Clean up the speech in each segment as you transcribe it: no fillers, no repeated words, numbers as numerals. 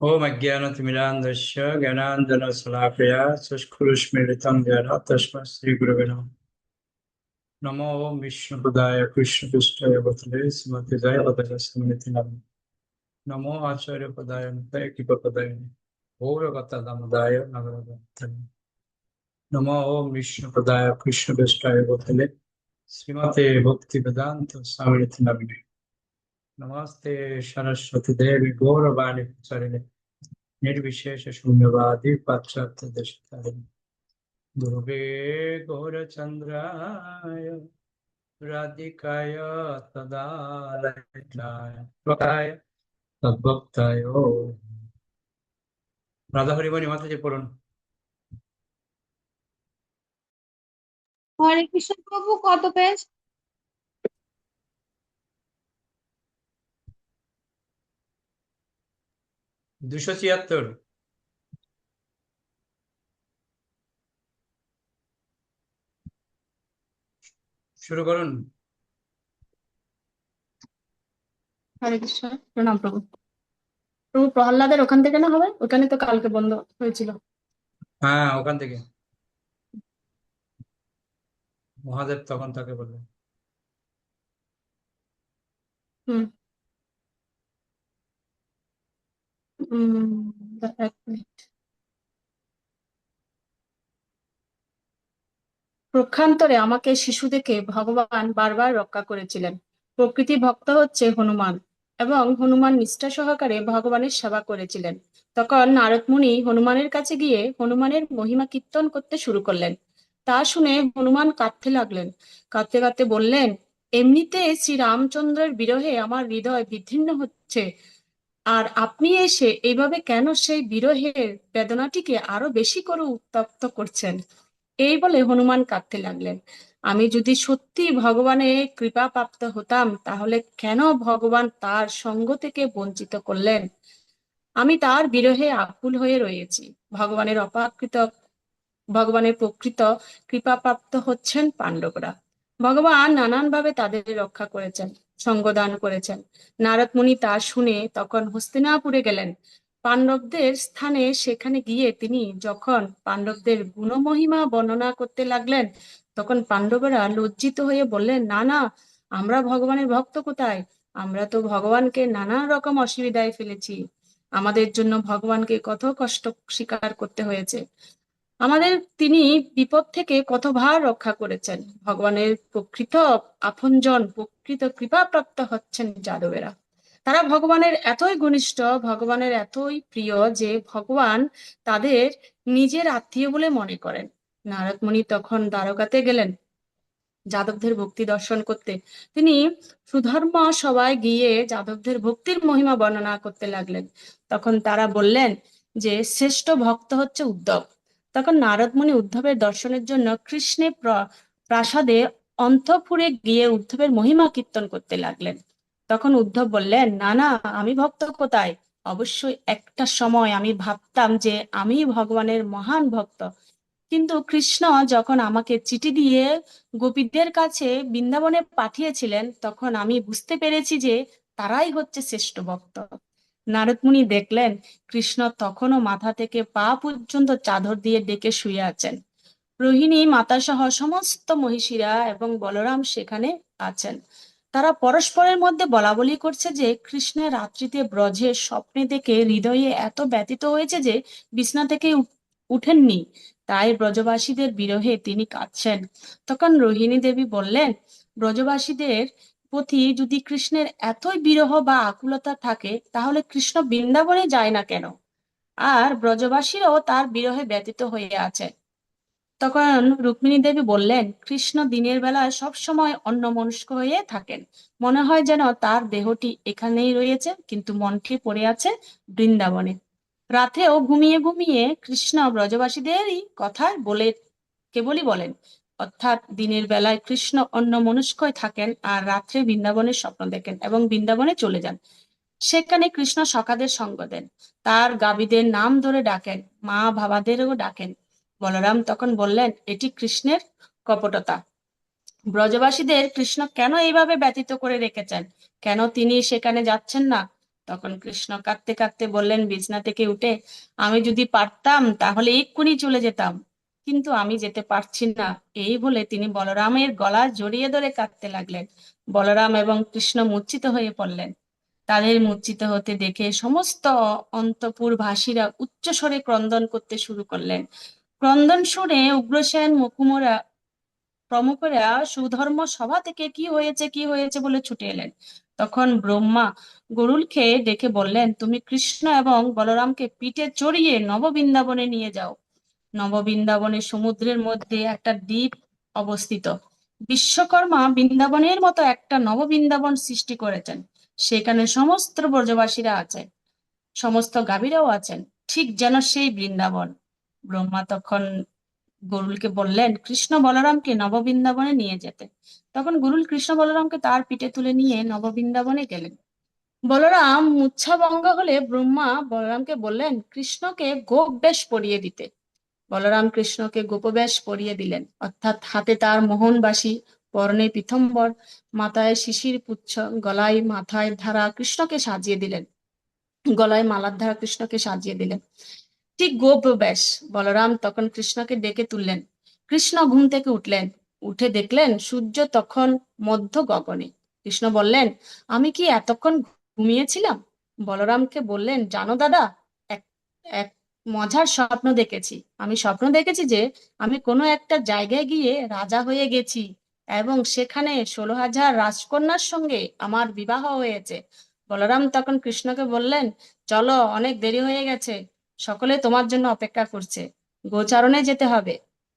ओम अज्ञानतिमिरान्धस्य ज्ञानाञ्जनशलाकया चक्षुरुन्मीलितं येन तस्मै श्रीगुरवे नमः। नमो ओम विष्णुपदाय कृष्णपृष्ठाय भूतले श्रीमते जयपदकस्मिन् नमः। नमो आचार्यपदाय कृपपदाय गौरवतदामोदाय नमः। नमो ओम विष्णुपदाय कृष्णपृष्ठाय भूतले श्रीमते भक्तिवेदान्त स्वामिनिति नमः। नमस्ते सरस्वती देवी गौरवाणी प्रचारिणे निर्विशेष शून्यवादी पाश्चात्य देशकारिणे ध्रुवे गौरचन्द्राय राधिकाय तदालयाय প্রকায় তদ্ভক্তায় রাধা হরিমণি মাতাজি পড়ুন। হরে কৃষ্ণ প্রভু, কত পেজ? 276। শুরু করুন। হরে কৃষ্ণ, প্রণাম প্রভু। প্রভু প্রহ্লাদের ওখান থেকে না হবে? ওখানে তো কালকে বন্ধ হয়েছিল। হ্যাঁ, ওখান থেকে মহাদেব তখন তাকে বললেন। হুম। এক মিনিট। পক্ষান্তরে আমাকে শিশু দেখে ভগবান বারবার রক্ষা করেছিলেন। প্রকৃতি ভক্ত হচ্ছে হনুমান, এবং হনুমান নিষ্ঠা সহকারে ভগবানের সেবা করেছিলেন। তখন নারদ মুনি হনুমানের কাছে গিয়ে হনুমানের মহিমা কীর্তন করতে শুরু করলেন। তা শুনে হনুমান কাঁদতে লাগলেন। কাঁদতে কাঁদতে বললেন, এমনিতে শ্রী রামচন্দ্রের বিরহে আমার হৃদয় বিদীর্ণ হচ্ছে, আর আপনি এসে এইভাবে কেন সেই বিরহের বেদনাটিকে আরো বেশি করে উত্তপ্ত করছেন? এই বলে হনুমান কাঁদতে লাগলেন। আমি যদি সত্যি ভগবানের কৃপা প্রাপ্ত হতাম, তাহলে কেন ভগবান তার সঙ্গ থেকে বঞ্চিত করলেন? আমি তার বিরহে আকুল হয়ে রয়েছি। ভগবানের প্রকৃত কৃপাপ্রাপ্ত হচ্ছেন পাণ্ডবরা। ভগবান নানানভাবে তাদের রক্ষা করেছেন, সঙ্গদান করেছেন। নারদ মুনি তা শুনে তখন হস্তিনাপুরে গেলেন পাণ্ডবদের স্থানে। সেখানে গিয়ে তিনি যখন পাণ্ডবদের গুণমহিমা বর্ণনা করতে লাগলেন, তখন পাণ্ডবরা লজ্জিত হয়ে বললেন, না না, আমরা ভগবানের ভক্ত কোথায়? আমরা তো ভগবানকে নানা রকম অসুবিধায় ফেলেছি। আমাদের জন্য ভগবানকে কত কষ্ট স্বীকার করতে হয়েছে। আমাদের তিনি বিপদ থেকে কতবার রক্ষা করেছেন। ভগবানের প্রকৃত আপনজন, প্রকৃত কৃপাপ্রাপ্ত হচ্ছেন যাদবেরা। তারা ভগবানের এতই ঘনিষ্ঠ, ভগবানের এতই প্রিয় যে ভগবান তাদের নিজের আত্মীয় বলে মনে করেন। নারদ মুনি তখন দ্বারকাতে গেলেন যাদবদের ভক্তি দর্শন করতে। তিনি সুধর্ম সবাই গিয়ে যাদবদের ভক্তির মহিমা বর্ণনা করতে লাগলেন। তখন তারা বললেন যে শ্রেষ্ঠ ভক্ত হচ্ছে উদ্ধব। তখন নারদ মুনি উদ্ধবের দর্শনের জন্য কৃষ্ণের প্রাসাদে অন্তঃপুরে গিয়ে উদ্ধবের মহিমা কীর্তন করতে লাগলেন। তখন উদ্ধব বললেন, না না, আমি ভক্ত কোথায়? অবশ্যই একটা সময় আমি ভাবতাম যে আমি ভগবানের মহান ভক্ত, কিন্তু কৃষ্ণ যখন আমাকে চিঠি দিয়ে গোপীদের কাছে বৃন্দাবনে পাঠিয়েছিলেন, তখন আমি বুঝতে পেরেছি যে তারাই হচ্ছে শ্রেষ্ঠ ভক্ত। নারদ মুনি দেখলেন কৃষ্ণ তখনও মাথা থেকে পা পর্যন্ত চাদর দিয়ে ডেকে শুয়ে আছেন। রোহিণী মাতা সহ সমস্ত মহিষীরা এবং বলরাম সেখানে আছেন। তারা পরস্পরের মধ্যে বলাবলি করছে যে কৃষ্ণের রাত্রিতে ব্রজে স্বপ্নে দেখে হৃদয়ে এত ব্যথিত হয়েছে যে বিছনা থেকে উঠেননি, তাই ব্রজবাসীদের বিরহে তিনি কাঁদছেন। তখন রোহিণী দেবী বললেন, ব্রজবাসীদের প্রতি যদি কৃষ্ণের এতই বিরহ বা আকুলতা থাকে, তাহলে কৃষ্ণ বৃন্দাবনে যায় না কেন? আর ব্রজবাসীরাও তার বিরহে ব্যথিত হয়ে আছে। তখন রুক্মিণী দেবী বললেন, কৃষ্ণ দিনের বেলায় সব সময় অন্যমনস্ক হয়ে থাকেন। মনে হয় যেন তার দেহটি এখানেই রয়েছে, কিন্তু মনটি পড়ে আছে বৃন্দাবনে। রাতেও ঘুমিয়ে ঘুমিয়ে কৃষ্ণ ব্রজবাসীদেরই কথা কেবলই বলেন। অর্থাৎ দিনের বেলায় কৃষ্ণ অন্যমনস্কই থাকেন, আর রাত্রে বৃন্দাবনের স্বপ্ন দেখেন এবং বৃন্দাবনে চলে যান। সেখানে কৃষ্ণ সখাদের সঙ্গ দেন, তার গাভীদের নাম ধরে ডাকেন, মা বাবাদেরও ডাকেন। বলরাম তখন বললেন, এটি কৃষ্ণের কপটতা। ব্রজবাসীদের কৃষ্ণ কেন এইভাবে ব্যতীত করে রেখেছেন? কেন তিনি সেখানে যাচ্ছেন না? তখন কৃষ্ণ কাঁদতে কাঁদতে বললেন বিছনা থেকে উঠে, আমি যদি পারতাম তাহলে এক্ষুনি চলে যেতাম, কিন্তু আমি যেতে পারছি না। এই বলে তিনি বলরামের গলা জড়িয়ে ধরে কাঁদতে লাগলেন। বলরাম এবং কৃষ্ণ মূর্ছিত হয়ে পড়লেন। তাদের মূর্ছিত হতে দেখে সমস্ত অন্তঃপুরবাসীরা উচ্চস্বরে ক্রন্দন করতে শুরু করলেন। ক্রন্দন শুনে উগ্রসেন মুকুমরা প্রমুখরা সুধর্ম সভা থেকে কি হয়েছে কি হয়েছে বলে ছুটে এলেন। তখন ব্রহ্মা গরুলকে ডেকে বললেন, তুমি কৃষ্ণ এবং বলরামকে পিঠে চড়িয়ে নববৃন্দাবনে নিয়ে যাও। নববৃন্দাবনে সমুদ্রের মধ্যে একটা দ্বীপ অবস্থিত। বিশ্বকর্মা বৃন্দাবনের মতো একটা নববৃন্দাবন সৃষ্টি করেছেন। সেখানে সমস্ত ব্রজবাসীরা আছে, সমস্ত গাভীরাও আছেন, ঠিক যেন সেই বৃন্দাবন। ব্রহ্মা তখন গরুলকে বললেন কৃষ্ণ বলরামকে নববৃন্দাবনে নিয়ে যেতে। তখন গরুল কৃষ্ণ বলরামকে তার পিঠে তুলে নিয়ে নববৃন্দাবনে গেলেন। বলরাম মূর্ছাভঙ্গ হলে ব্রহ্মা বলরামকে বললেন কৃষ্ণকে গোপ বেশ পরিয়ে দিতে। বলরাম কৃষ্ণকে গোপবেশ পরিয়ে দিলেন, অর্থাৎ হাতে তার মোহনবাসী, পরনে পীতাম্বর, মাথায় শিশির পুচ্ছ, গলায় মাথায় ধারা কৃষ্ণকে সাজিয়ে দিলেন, গলায় মালার ধারা কৃষ্ণকে সাজিয়ে দিলেন, ঠিক গোপ বেশ। বলরাম তখন কৃষ্ণকে ডেকে তুললেন। কৃষ্ণ ঘুম থেকে উঠলেন, উঠে দেখলেন সূর্য তখন মধ্য গগনে। কৃষ্ণ বললেন, আমি কি এতক্ষণ ঘুমিয়েছিলাম? বলরামকে বললেন, জানো দাদা, এক এক মজার স্বপ্ন দেখেছি। আমি স্বপ্ন দেখেছি যে আমি কোনো একটা জায়গায় গিয়ে রাজা হয়ে গেছি এবং সেখানে 16,000 রাজকন্যার সঙ্গে আমার বিবাহ হয়েছে। বলরাম তখন কৃষ্ণকে বললেন, চলো, অনেক দেরি হয়ে গেছে, সকলে তোমার জন্য অপেক্ষা করছে, গোচারণে যেতে হবে।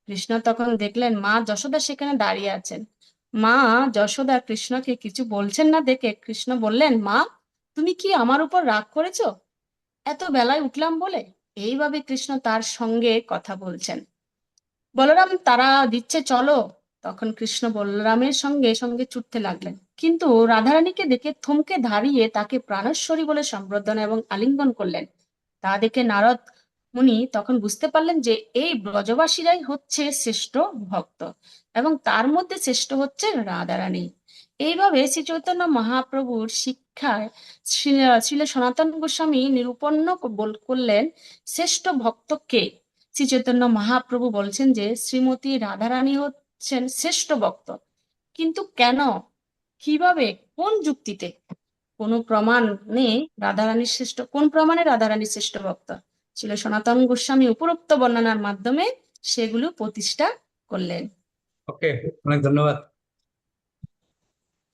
কৃষ্ণ তখন দেখলেন মা যশোদা সেখানে দাঁড়িয়ে আছেন। মা যশোদা কৃষ্ণকে কিছু বলছেন না দেখে কৃষ্ণ বললেন, মা, তুমি কি আমার উপর রাগ করেছো এত বেলায় উঠলাম বলে? এইভাবে কৃষ্ণ তার সঙ্গে কথা বলছেন। বলরাম তারা দিচ্ছে চলো। তখন কৃষ্ণ বলরামের সঙ্গে সঙ্গে ছুটতে লাগলেন, কিন্তু রাধারানীকে দেখে থমকে দাঁড়িয়ে তাকে প্রাণেশ্বরী বলে সম্বোধন এবং আলিঙ্গন করলেন। তা দেখে নারদ মুনি তখন বুঝতে পারলেন যে এই ব্রজবাসীরাই হচ্ছে শ্রেষ্ঠ ভক্ত এবং তার মধ্যে শ্রেষ্ঠ হচ্ছে রাধারানী। এইভাবে শ্রী চৈতন্য মহাপ্রভুর শিক্ষায় শ্রীল সনাতন গোস্বামী নিরূপণ করলেন শ্রেষ্ঠ ভক্ত কে। শ্রী চৈতন্য মহাপ্রভু বলছেন যে শ্রীমতী রাধারানী হচ্ছেন শ্রেষ্ঠ ভক্ত। কিন্তু কেন, কিভাবে, কোন যুক্তিতে? কোনো প্রমাণ নেই রাধারানীর শ্রেষ্ঠ, কোন প্রমাণে রাধারানীর শ্রেষ্ঠ ভক্ত? ছিল সনাতন গোস্বামী উপরোক্ত বর্ণনার মাধ্যমে সেগুলো প্রতিষ্ঠা করলেন। ওকে, অনেক ধন্যবাদ।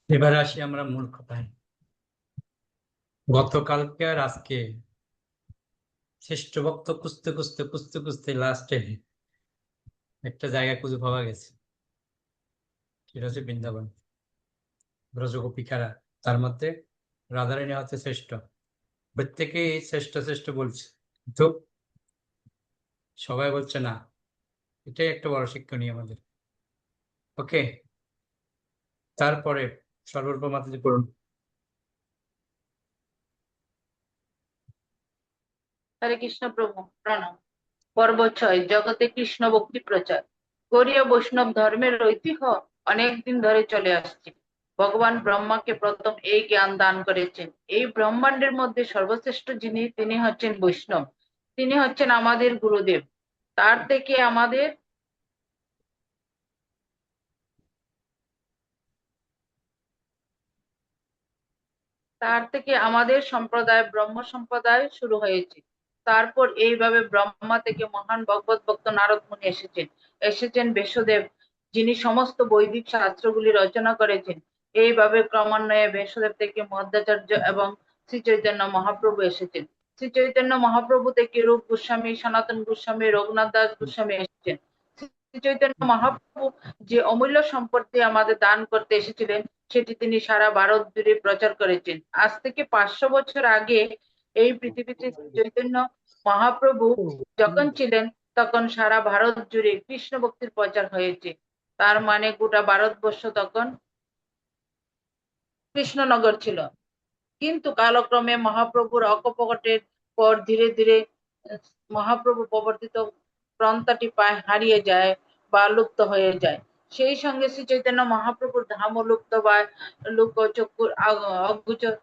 এবারে আসি আমরা মূল কথায়। গতকালকে আর আজকে শ্রেষ্ঠ ভক্ত খুঁজতে খুঁজতে খুঁজতে খুঁজতে লাস্টে একটা জায়গা খুঁজে পাওয়া গেছে, সেটা হচ্ছে বৃন্দাবন, ব্রজগোপিকারা। তার মধ্যে রাধারানী হচ্ছে শ্রেষ্ঠ। প্রত্যেকেই শ্রেষ্ঠ শ্রেষ্ঠ বলছে, তো সবাই বলছে না। এটাই একটা বড় শিক্ষণীয় আমাদের। ওকে, তারপরে সর্বর্প মাতাজি করুন। হরে কৃষ্ণ প্রভু প্রণাম। পর্ব 6, জগতে কৃষ্ণ ভক্তি প্রচার। গৌড়ীয় বৈষ্ণব ধর্মের ঐতিহ্য অনেকদিন ধরে চলে আসছে। ভগবান ব্রহ্মাকে প্রথম এই জ্ঞান দান করেছেন, এই ব্রহ্মাণ্ডের মধ্যে সর্বশ্রেষ্ঠ যিনি, তিনি হচ্ছেন বৈষ্ণব। তিনি হচ্ছেন আমাদের গুরুদেব। তার থেকে আমাদের তার থেকে আমাদের সম্প্রদায় ব্রহ্ম সম্প্রদায় শুরু হয়েছে। তারপর এইভাবে ব্রহ্মা থেকে মহান ভগবত ভক্ত নারদ মুনি এসেছেন ব্যাসদেব, যিনি সমস্ত বৈদিক শাস্ত্রগুলি রচনা করেছেন। এইভাবে ক্রমান্বয়ে ব্যাসদেব থেকে মধ্বাচার্য এবং শ্রী চৈতন্য মহাপ্রভু এসেছেন। শ্রী চৈতন্য মহাপ্রভু থেকে রূপ গোস্বামী, সনাতন গোস্বামী, রঘুনাথ দাস গোস্বামী এসেছেন। শ্রী চৈতন্য মহাপ্রভু যে অমূল্য সম্পত্তি আমাদের দান করতে এসেছিলেন, সেটি তিনি সারা ভারত জুড়ে প্রচার করেছেন। আজ থেকে 500 বছর আগে এই পৃথিবীতে চৈতন্য মহাপ্রভু যখন ছিলেন, তখন সারা ভারত জুড়ে কৃষ্ণ ভক্তির প্রচার হয়েছে। তার মানে গোটা ভারতবর্ষ তখন কৃষ্ণনগর ছিল। কিন্তু কালক্রমে মহাপ্রভুর অকপটের পর ধীরে ধীরে মহাপ্রভু প্রবর্তিত পন্থাটি হারিয়ে যায় বা লুপ্ত হয়ে যায়। সেই সঙ্গে শ্রী চৈতন্য মহাপ্রভুর ধামও লুপ্ত বা লোকচক্ষুর অগোচর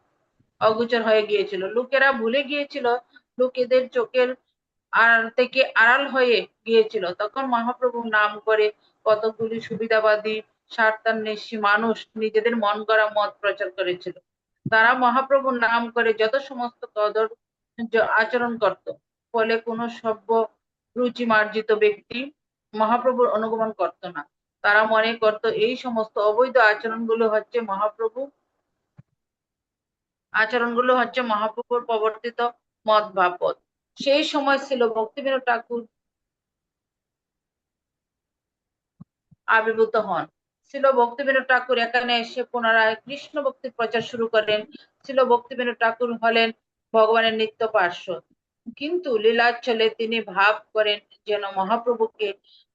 অগোচর হয়ে গিয়েছিল। লোকেরা ভুলে গিয়েছিল, লোকেদের চোখের থেকে আড়াল হয়ে গিয়েছিল। তখন মহাপ্রভুর নাম করে কতগুলি সুবিধাবাদী স্বার্থান্বেষী মানুষ নিজেদের মন গড়া মত প্রচার করেছিল। তারা মহাপ্রভুর নাম করে যত সমস্ত কদর্য আচরণ করত, ফলে কোনো সভ্য রুচি মার্জিত ব্যক্তি মহাপ্রভুর অনুগমন করত না। তারা মনে করত এই সমস্ত অবৈধ আচরণগুলো হচ্ছে মহাপ্রভুর প্রবর্তিত মত বা পথ। সেই সময় ছিল ভক্তিবিনোদ ঠাকুর আবির্ভূত হন। ছিল ভক্তিবিনোদ ঠাকুর এখানে এসে পুনরায় কৃষ্ণ ভক্তির প্রচার শুরু করেন। ছিল ভক্তিবিনোদ ঠাকুর হলেন ভগবানের নিত্য পার্শ্বদ, কিন্তু লীলাচ্ছলে তিনি ভাব করেন যেন মহাপ্রভুকে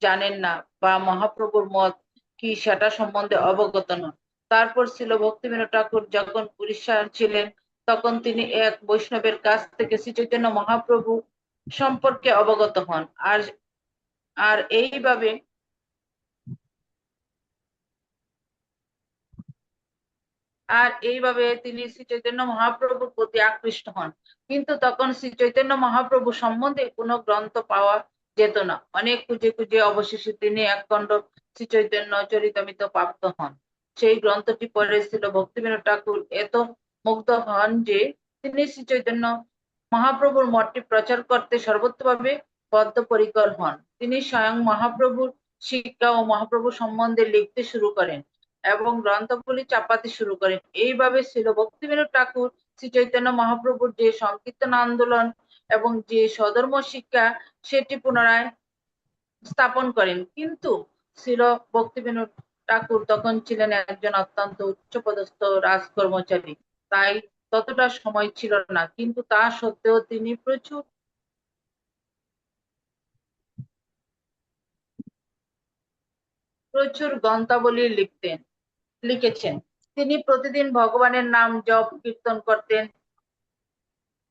জানেন না বা মহাপ্রভুর মত কি সেটা সম্বন্ধে অবগত নন। তারপর ছিল ভক্তিবিনোদ ঠাকুর যখন উড়িষ্যা ছিলেন, তখন তিনি এক বৈষ্ণবের কাছ থেকে শ্রী চৈতন্য মহাপ্রভু সম্পর্কে অবগত হন। আর আর এইভাবে তিনি শ্রী চৈতন্য মহাপ্রভুর প্রতি আকৃষ্ট হন। কিন্তু তখন শ্রী চৈতন্য মহাপ্রভু সম্বন্ধে কোনো গ্রন্থ পাওয়া যেত না। অনেক খুঁজে খুঁজে অবশেষে তিনি একখণ্ড শ্রী চৈতন্য চরিতামৃত প্রাপ্ত হন। সেই গ্রন্থটি পড়ে ছিল ভক্তিবিনোদ ঠাকুর এত মুগ্ধ হন যে তিনি শ্রী চৈতন্য মহাপ্রভুর মতটি প্রচার করতে সর্বতোভাবে বদ্ধপরিকর হন। তিনি স্বয়ং মহাপ্রভুর শিক্ষা ও মহাপ্রভু সম্বন্ধে লিখতে শুরু করেন এবং গ্রন্থগুলি চাপাতে শুরু করেন। এইভাবে ছিল ভক্তিবিনোদ ঠাকুর শ্রী চৈতন্য মহাপ্রভুর যে সংকীর্তন আন্দোলন এবং যে স্বধর্ম শিক্ষা সেটি পুনরায় স্থাপন করেন। কিন্তু ছিল ভক্তিবিনোদ ঠাকুর তখন ছিলেন একজন অত্যন্ত উচ্চপদস্থ রাজকর্মচারী, তাই ততটা সময় ছিল না। কিন্তু তা সত্ত্বেও তিনি প্রচুর গ্রন্থাবলী লিখেছেন। তিনি প্রতিদিন ভগবানের নাম জপ কীর্তন করতেন,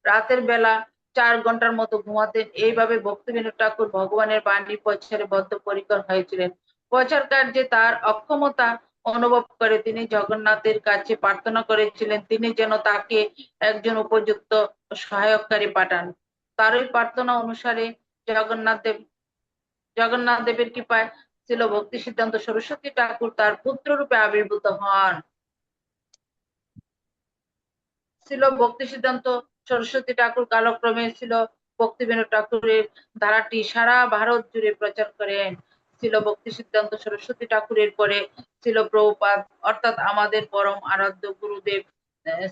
রাতের বেলা 4 ঘন্টার মতো ঘুমাতেন। এইভাবে ভক্তিবিনোদ ঠাকুর ভগবানের বাণী প্রচারে বদ্ধপরিকর হয়েছিলেন। প্রচার কার্যে তার অক্ষমতা অনুভব করে তিনি জগন্নাথের কাছে প্রার্থনা করেছিলেন তিনি যেন তাকে একজন উপযুক্ত সহায়কারী পাঠান। তারই প্রার্থনা অনুসারে জগন্নাথ দেবের কৃপায় ছিল ভক্তি সিদ্ধান্ত সরস্বতী ঠাকুর তার পুত্র রূপে আবির্ভূত হন। ছিল ভক্তি সিদ্ধান্ত সরস্বতী ঠাকুর কালক্রমে ছিল ভক্তিবিনোদ ঠাকুরের ধারাটি সারা ভারত জুড়ে প্রচার করেন। ছিল ভক্তি সিদ্ধান্ত সরস্বতী ঠাকুরের পরে ছিল প্রভুপাদ, অর্থাৎ আমাদের পরম আরাধ্য গুরুদেব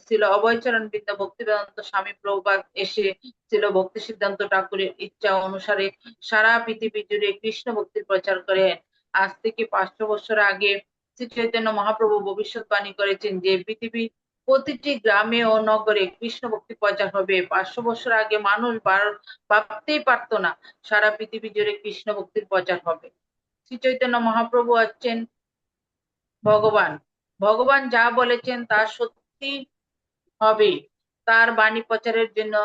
ছিল অভয়চরণ বিদ্যা ভক্তিবেদান্ত স্বামী প্রভুপাদ এসে ছিল ভক্তি সিদ্ধান্ত ঠাকুরের ইচ্ছা অনুসারে সারা পৃথিবী জুড়ে কৃষ্ণ ভক্তির প্রচার করেন। আজ থেকে 500 বছর আগে শ্রী চৈতন্য মহাপ্রভু ভবিষ্যৎবাণী করেছেন যে পৃথিবীর প্রতিটি গ্রামে ও নগরে কৃষ্ণ ভক্তি প্রচার হবে। 500 বছর আগে মানুষ ভাবতেই পারতো না সারা পৃথিবী জুড়ে কৃষ্ণ ভক্তির প্রচার হবে। শ্রী চৈতন্য মহাপ্রভু হচ্ছেন ভগবান। ভগবান যা বলেছেন তা সত্যি হবে। তার বাণী প্রচারের জন্য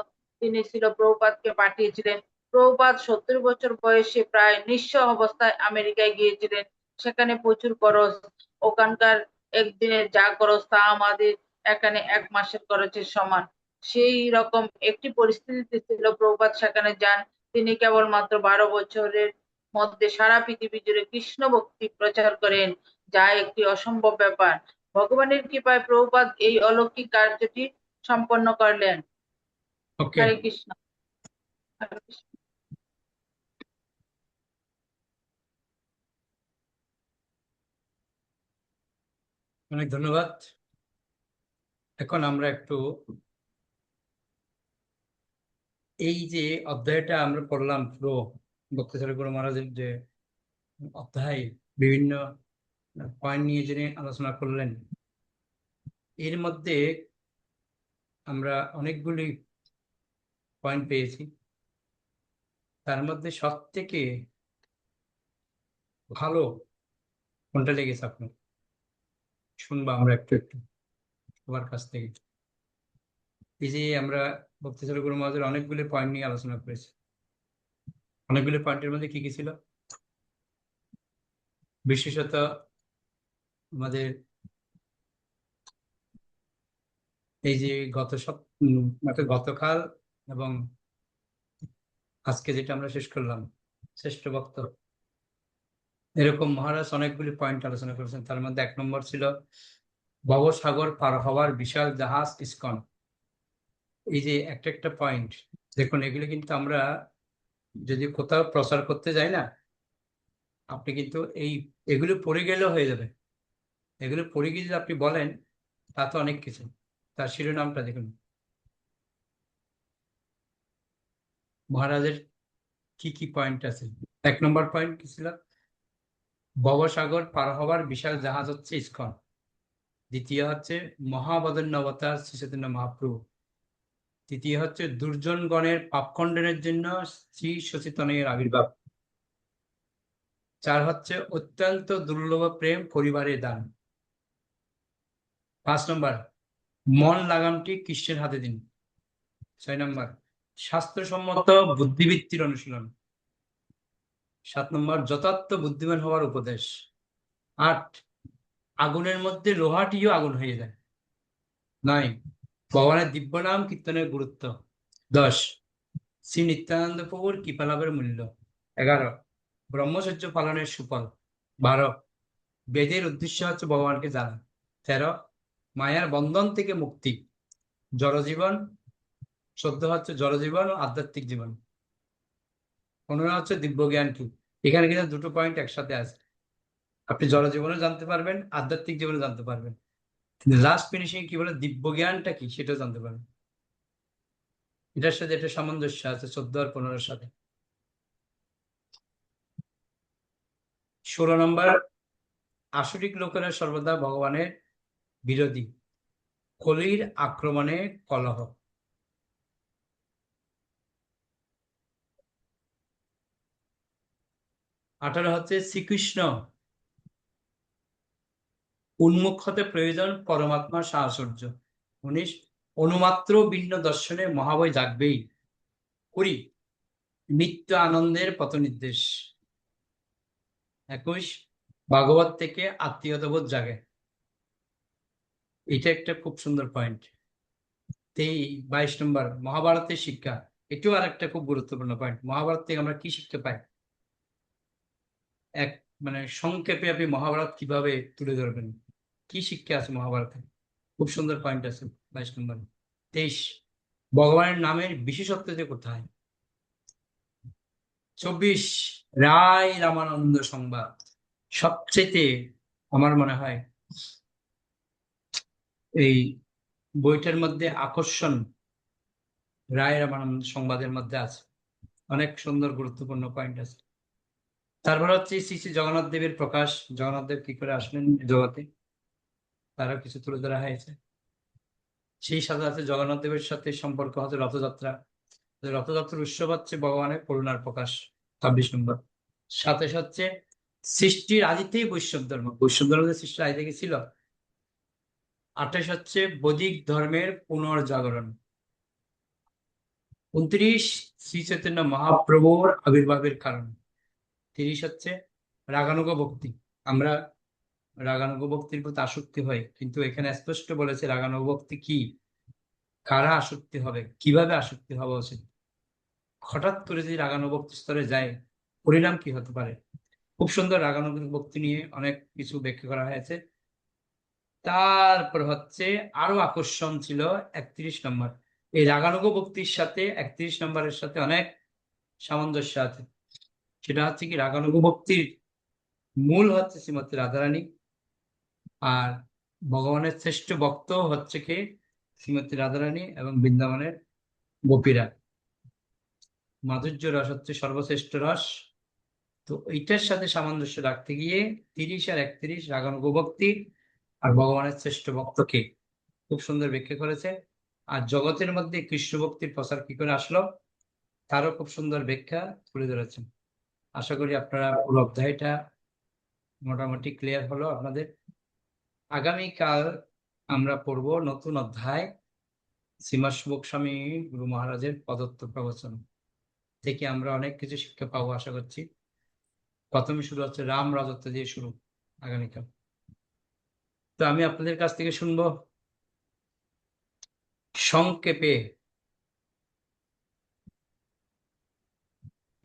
তিনি ছিল প্রভুপাদকে পাঠিয়েছিলেন। প্রভুপাদ 70 বছর বয়সে প্রায় নিঃস্ব অবস্থায় আমেরিকায় গিয়েছিলেন। সেখানে প্রচুর খরচ, ওখানকার একদিনের যা খরচ তা আমাদের এখানে 1 মাসের খরচের সমান। সেই রকম একটি পরিস্থিতিতে ছিল প্রভুপাদ সেখানে যান। তিনি কেবলমাত্র 12 বছরের মধ্যে সারা পৃথিবী জুড়ে কৃষ্ণ ভক্তি প্রচার করেন, যা একটি অসম্ভব ব্যাপার। ভগবানের কৃপায় প্রভুপাদ এই অলৌকিক কার্যটি সম্পন্ন করলেন। ওকে, হরে কৃষ্ণ। হরে কৃষ্ণ। অনেক ধন্যবাদ। এখন আমরা একটু এই যে অধ্যায়টা আমরা পড়লাম, পুরো ভক্তিসার গুরু মহারাজের যে অধ্যায়, বিভিন্ন পয়েন্ট নিয়ে যিনি আলোচনা করলেন, এর মধ্যে আমরা অনেকগুলি পয়েন্ট পেয়েছি। তার মধ্যে সব থেকে ভালো কোনটা লেগেছে আপনার? শুনবো আমরা একটু একটু সবার কাছ থেকে। এই যে আমরা ভক্তিসার গুরু মহারাজের অনেকগুলি পয়েন্ট নিয়ে আলোচনা করেছি, অনেকগুলি পয়েন্টের মধ্যে কি কি ছিল? বিশেষত আমাদের এই যে গতকাল এবং আজকে যেটা আমরা শেষ করলাম, শ্রেষ্ঠ ভক্ত, এরকম মহারাজ অনেকগুলি পয়েন্ট আলোচনা করেছেন। তার মধ্যে 1 নম্বর ছিল ভবসাগর পার হওয়ার বিশাল জাহাজ ইসকন। এই যে একটা একটা পয়েন্ট দেখুন, এগুলি কিন্তু আমরা যদি কোথাও প্রচার করতে যাই না, আপনি কিন্তু এগুলো পড়ে গেলেও হয়ে যাবে। এগুলো পড়ে গিয়ে যদি আপনি বলেন, তা তো অনেক কিছু। তার শিরোনামটা দেখুন, মহারাজের কি কি পয়েন্ট আছে। 1 নম্বর পয়েন্ট কি ছিল? ভবসাগর পার হওয়ার বিশাল জাহাজ হচ্ছে ইসকন। দ্বিতীয় হচ্ছে মহাবদন্য অবতার শ্রী চৈতন্য মহাপ্রভু। তৃতীয় হচ্ছে দুর্জনগণের পাপ খণ্ডনের জন্য শ্রী সচেতনের আবির্ভাব। 4 হচ্ছে অত্যন্ত দুর্লভ প্রেম পরিবারের দান। 5 নম্বর মন লাগামটি কৃষ্ণের হাতে দিন। 6 নম্বর শাস্ত্রসম্মত বুদ্ধিবৃত্তির অনুশীলন। 7 নম্বর যথার্থ বুদ্ধিমান হওয়ার উপদেশ। 8 আগুনের মধ্যে লোহাটিও আগুন হয়ে যায়। 9 ভগবানের দিব্য নাম কীর্তনের গুরুত্ব। 10 শ্রী নিত্যানন্দ প্রভুর কৃপা লাভের মূল্য। 11 ব্রহ্মচর্য পালনের সুফল। 12 বেদের উদ্দেশ্য হচ্ছে ভগবানকে জানা। 13 মায়ার বন্ধন থেকে মুক্তি, জড়জীবন। 14 হচ্ছে জড়জীবন ও আধ্যাত্মিক জীবন। 15 হচ্ছে দিব্য জ্ঞান কি। এখানে কিন্তু দুটো পয়েন্ট একসাথে আছে, আপনি জড়জীবনও জানতে পারবেন, আধ্যাত্মিক জীবনও জানতে পারবেন। কিন্তু লাস্ট ফিনিশিং কি বলে, দিব্য জ্ঞানটা কি সেটাও জানতে পারবেন। এটার সাথে এটা সামঞ্জস্য আছে 14 আর 15-এর সাথে। 16 নম্বর আসরিক লোকেরা সর্বদা ভগবানের বিরোধী, কলির আক্রমণে কলহ। 18 হচ্ছে শ্রীকৃষ্ণ উন্মুখ হতে প্রয়োজন পরমাত্মার সাহচর্য। 19 অনুমাত্র ভিন্ন দর্শনে মহাভয় জাগবেই, করি নিত্য আনন্দের পথ নির্দেশ। 21 ভাগবত থেকে আত্মীয়তাবোধ জাগে। এটা একটা খুব সুন্দর পয়েন্ট। 22 নম্বর মহাভারতের শিক্ষা। এটাও আর একটা খুব গুরুত্বপূর্ণ পয়েন্ট। মহাভারত থেকে আমরা কি শিখতে পাই, এক সংক্ষেপে আপনি মহাভারত কিভাবে তুলে ধরবেন, কি শিক্ষা আছে মহাভারতে, খুব সুন্দর পয়েন্ট আছে 22 নম্বর। 23 ভগবানের নামের বিশেষত্ব যে কোথায়। 24 রায় রামানন্দ সংবাদ। সবচেয়ে আমার মনে হয় এই বইটার মধ্যে আকর্ষণ রায় রামানন্দ সংবাদের মধ্যে আছে, অনেক সুন্দর গুরুত্বপূর্ণ পয়েন্ট আছে। তারপর হচ্ছে শ্রী শ্রী জগন্নাথ দেবের প্রকাশ, জগন্নাথ দেব কি করে আসলেন জগতে, তারও কিছু তুলে ধরা হয়েছে। সেই সাথে আছে জগন্নাথ দেবের সাথে সম্পর্ক হচ্ছে রথযাত্রা। রথযাত্রার উৎসব হচ্ছে ভগবানের করুণার প্রকাশ 26 নম্বর। 27 হচ্ছে সৃষ্টির আদিতেই বৈষ্ণব ধর্ম, বৈষ্ণব ধর্ম সৃষ্টির আদি থেকে ছিল। 28 হচ্ছে বৈদিক ধর্মের পুনর্জাগরণ। 29 শ্রী চৈতন্য মহাপ্রভুর আবির্ভাবের কারণ। 30 হচ্ছে রাগানুগ ভক্তি। আমরা রাগানুগ ভক্তির প্রতি আসক্তি হয়, কিন্তু এখানে স্পষ্ট বলেছে রাগানুগ ভক্তি কি, কারা আসক্তি হবে, কিভাবে আসক্তি হওয়া উচিত, হঠাৎ করে যদি রাগানুগ ভক্তি স্তরে যায় পরিণাম কি হতে পারে। খুব সুন্দর রাগানুগ ভক্তি নিয়ে অনেক কিছু ব্যাখ্যা করা হয়েছে। তারপর হচ্ছে আরো আকর্ষণ ছিল 31 নম্বর। এই রাগানুগ ভক্তির সাথে 31 নম্বরের সাথে অনেক সামঞ্জস্য আছে। সেটা হচ্ছে কি, রাগানুগ ভক্তির মূল হচ্ছে শ্রীমতী রাধারানী, আর ভগবানের শ্রেষ্ঠ ভক্ত হচ্ছে কি শ্রীমতী রাধারানী এবং বৃন্দাবনের গোপীরা। মাধুর্য রস হচ্ছে সর্বশ্রেষ্ঠ রস। তো এইটার সাথে সামঞ্জস্য রাখতে গিয়ে 30 আর 31 রাগানুগ ভক্তি আর ভগবানের শ্রেষ্ঠ ভক্তকে খুব সুন্দর ব্যাখ্যা করেছে। আর জগতের মধ্যে কৃষ্ণ ভক্তির প্রচার কি করে আসলো তারও খুব সুন্দর ব্যাখ্যা তুলে ধরেছেন। আশা করি আপনারা পুরো অধ্যায়টা মোটামুটি ক্লিয়ার হলো আপনাদের। আগামীকাল আমরা পড়ব নতুন অধ্যায়, শ্রীমৎ গোস্বামী গুরু মহারাজের পদত্ব প্রবচন থেকে আমরা অনেক কিছু শিক্ষা পাবো আশা করছি। প্রথমে শুরু হচ্ছে রাম রাজত্ব দিয়ে শুরু আগামীকাল। তো আমি আপনাদের কাছ থেকে শুনবো সংক্ষেপে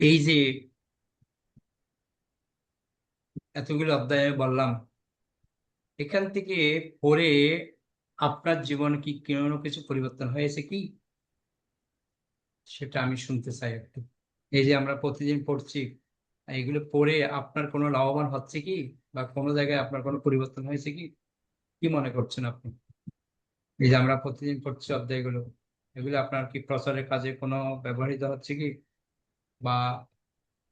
এই যে এতগুলো অধ্যায়ে বললাম, এখান থেকে পড়ে আপনার জীবনে কি কোনো কিছু পরিবর্তন হয়েছে কি, সেটা আমি শুনতে চাই একটু। এই যে আমরা প্রতিদিন পড়ছি, এগুলো পড়ে আপনার কোনো লাভবান হচ্ছে কি, বা কোনো জায়গায় আপনার কোনো পরিবর্তন হয়েছে কি, কি মনে করছেন আপনি? এই যে আমরা প্রতিদিন পড়ছি অধ্যায়গুলো, এগুলো আপনার কি প্রচারের কাজে কোনো ব্যবহৃত হচ্ছে কি, বা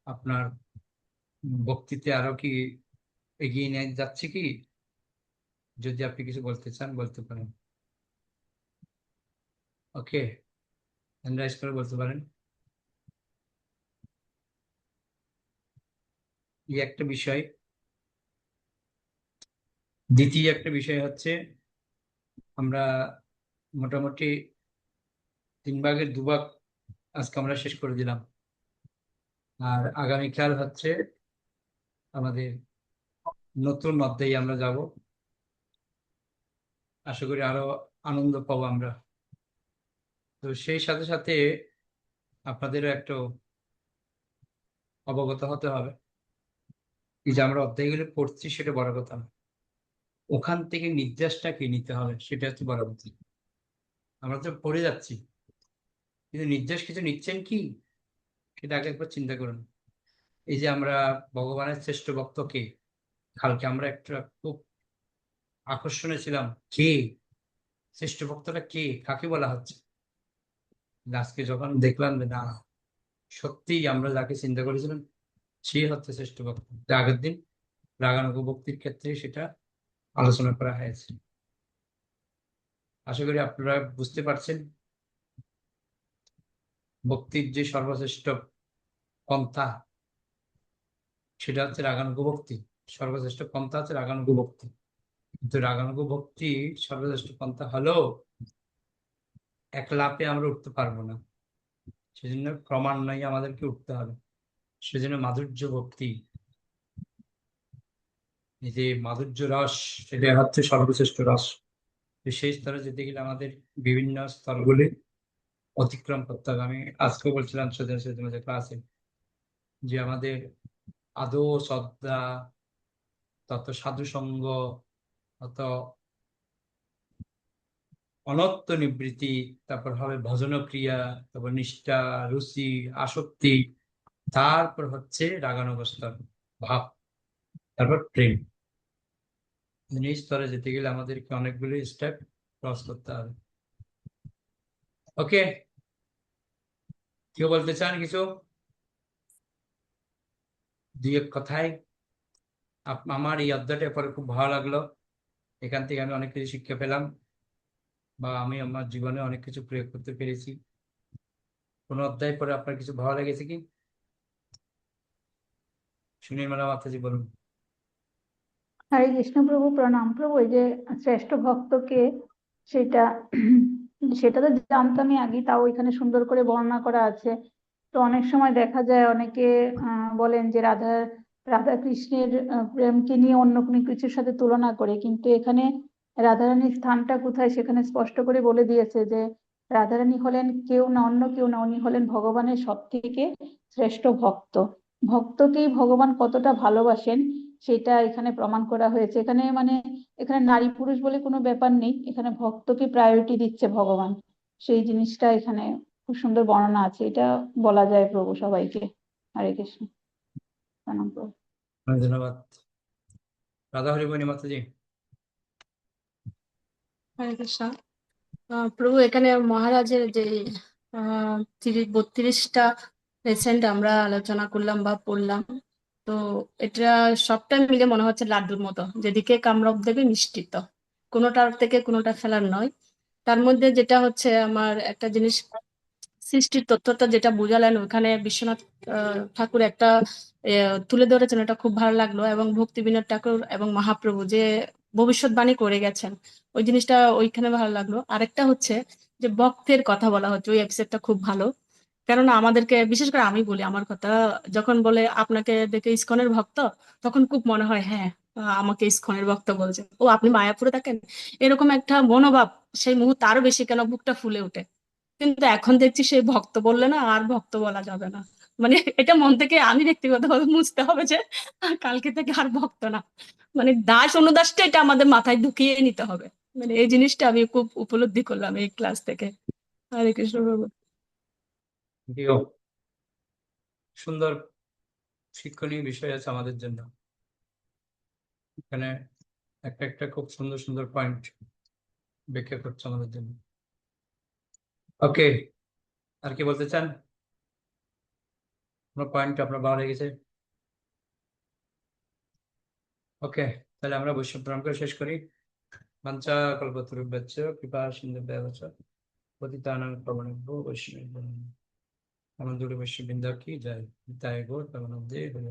আপনার বক্তৃতা আরো কি এগিয়ে নিয়ে যাচ্ছে কি? যদি আপনি কিছু বলতে চান বলতে পারেন। ওকে, হ্যান্ড রাইজ করে বলতে পারেন। এই একটা বিষয়। দ্বিতীয় একটা বিষয় হচ্ছে, আমরা মোটামুটি 3 ভাগের 2 ভাগ আজকে আমরা শেষ করে দিলাম। আর আগামীকাল হচ্ছে আমাদের নতুন অধ্যায়ে আমরা যাব। আশা করি আরো আনন্দ পাবো আমরা। তো সেই সাথে সাথে আপনাদেরও একটু অবগত হতে হবে। এই যে আমরা অধ্যায়গুলো পড়ছি সেটা বড় কথা না, ওখান থেকে নির্দেশটা কি নিতে হবে সেটা হচ্ছে বড় কথা। আমরা তো পড়ে যাচ্ছি, কিন্তু নির্দেশ কিছু নিচ্ছেন কি, সেটা আগে একবার চিন্তা করুন। এই যে আমরা ভগবানের শ্রেষ্ঠ ভক্ত কে, কালকে আমরা একটা খুব আকর্ষণে ছিলাম, কে শ্রেষ্ঠ ভক্তটা, কে কাকে বলা হচ্ছে। আজকে যখন দেখলাম যে না, সত্যিই আমরা যাকে চিন্তা করেছিলাম সে হচ্ছে শ্রেষ্ঠ ভক্ত। যা আগের দিন রাগানুগ ভক্তির ক্ষেত্রে সেটা আলোচনা করা হয়েছে। আশা করি আপনারা বুঝতে পারছেন ভক্তির যে সর্বশ্রেষ্ঠ পন্থা সেটা হচ্ছে রাগানুগ ভক্তি। সর্বশ্রেষ্ঠ পন্থা হচ্ছে রাগানুগ ভক্তি, কিন্তু রাগানুগ ভক্তি সর্বশ্রেষ্ঠ পন্থা হলেও এক লাফে আমরা উঠতে পারবো না, সেজন্য ক্রমান্বয়ে আমাদেরকে উঠতে হবে। সেজন্য মাধুর্য ভক্তি, এই যে মাধুর্য রস, সেটা হচ্ছে সর্বশ্রেষ্ঠ রস। তো সেই স্তরে যেতে গেলে আমাদের বিভিন্ন স্তরগুলি অতিক্রম করতে হবে। আমি আজকে বলছিলাম যে ক্লাসে, যে আমাদের আদৌ শ্রদ্ধা, তত সাধু সঙ্গ, তত অনত্ত নিবৃত্তি, তারপর হবে ভজন ক্রিয়া, তারপর নিষ্ঠা, রুচি, আসক্তি, তারপর হচ্ছে রাগানুগস্তর ভাব, তারপর প্রেম। এই স্তরে যেতে গেলে আমাদেরকে অনেকগুলো স্টেপ ক্রস করতে হবে। ওকে, কেউ বলতে চান কিছু, 2 এক কথায়? আমার এই অধ্যায়টা পরে খুব ভালো লাগলো। এখান থেকে আমি অনেক কিছু শিক্ষা পেলাম, বা আমি আমার জীবনে অনেক কিছু প্রয়োগ করতে পেরেছি। কোনো অধ্যায় পরে আপনার কিছু ভালো লেগেছে কি, শুনে ম্যাডাম মাতাজি বলুন। হরে কৃষ্ণ প্রভু, প্রণাম প্রভু। এই যে শ্রেষ্ঠ ভক্তকে, সেটা সেটা তো জানতামই আগে, তাও এখানে সুন্দর করে বর্ণনা করা আছে। তো অনেক সময় দেখা যায় অনেকে বলেন যে রাধা কৃষ্ণের প্রেমকে নিয়ে অন্য কোনো কিছুর সাথে তুলনা করে, কিন্তু এখানে রাধারানীর স্থানটা কোথায় সেখানে স্পষ্ট করে বলে দিয়েছে যে রাধারানী হলেন কেউ না, অন্য কেউ না, উনি হলেন ভগবানের সব থেকে শ্রেষ্ঠ ভক্ত। ভক্তকেই ভগবান কতটা ভালোবাসেন সেটা এখানে প্রমাণ করা হয়েছে। এখানে মানে এখানে নারী পুরুষ বলে কোনো ব্যাপার নেই, এখানে ভক্তকে প্রায়োরিটি দিচ্ছে ভগবান। সেই জিনিসটা এখানে খুব সুন্দর বর্ণনা আছে, এটা বলা যায় প্রভু সবাইকে। হরে কৃষ্ণ, প্রণাম প্রভু। ধন্যবাদ। রাধা হরিমণি মাতাজি। হরে কৃষ্ণ। প্রভু, এখানে মহারাজের যে 32টা রেসেন্ট আমরা আলোচনা করলাম বা পড়লাম, তো এটা সবটা মিলে মনে হচ্ছে লাড্ডুর মতো, যেদিকে কামড় দেবে নিশ্চিত, কোনোটার থেকে কোনোটা ফেলার নয়। তার মধ্যে যেটা হচ্ছে আমার একটা জিনিস, সৃষ্টির তত্ত্বটা যেটা বুঝালেন ওখানে বিশ্বনাথ ঠাকুর একটা তুলে ধরেছেন, এটা খুব ভালো লাগলো। এবং ভক্তি বিনোদ ঠাকুর এবং মহাপ্রভু যে ভবিষ্যৎবাণী করে গেছেন, ওই জিনিসটা ওইখানে ভালো লাগলো। আরেকটা হচ্ছে যে ভক্তের কথা বলা হচ্ছে, ওই এপিসোডটা খুব ভালো। কেননা আমাদেরকে, বিশেষ করে আমি বলি আমার কথা, যখন বলে আপনাকে দেখে ইসকনের ভক্ত, তখন খুব মনে হয় হ্যাঁ আমাকে ইস্কনের ভক্ত বলছে, ও আপনি মায়াপুরে থাকেন, এরকম একটা মনোভাব সেই মুহূর্তে আরো বেশি কেন বুকটা ফুলে ওঠে। কিন্তু এখন দেখছি সেই ভক্ত বললে না আর ভক্ত বলা যাবে না, মানে এটা মন থেকে আমি ব্যক্তিগতভাবে বুঝতে হবে যে কালকে থেকে আর ভক্ত না, মানে দাস অনুদাসটা এটা আমাদের মাথায় ঢুকিয়ে নিতে হবে। মানে এই জিনিসটা আমি খুব উপলব্ধি করলাম এই ক্লাস থেকে। হরে কৃষ্ণ প্রভু। দিও সুন্দর শিক্ষণীয় বিষয় আছে আমাদের জন্য এখানে, একটা একটা খুব সুন্দর সুন্দর পয়েন্ট ব্যাখ্যা করছে আমাদের জন্য। ওকে, আর কি বলতে চান? কোনো পয়েন্ট আপনার ভালো লেগেছে? ওকে, তাহলে আমরা বৈষ্ণব প্রণাম করে শেষ করি। বাঞ্ছা কল্পতরুভ্যশ্চ কৃপা সিন্ধুভ্যেব চ পতিতানাং পাবনেভ্যো বৈষ্ণবেভ্যো নমঃ। আমাদের বৈষ্ণব বৃন্দা কি জয়, নিতাই গৌর প্রেমানন্দে হরি।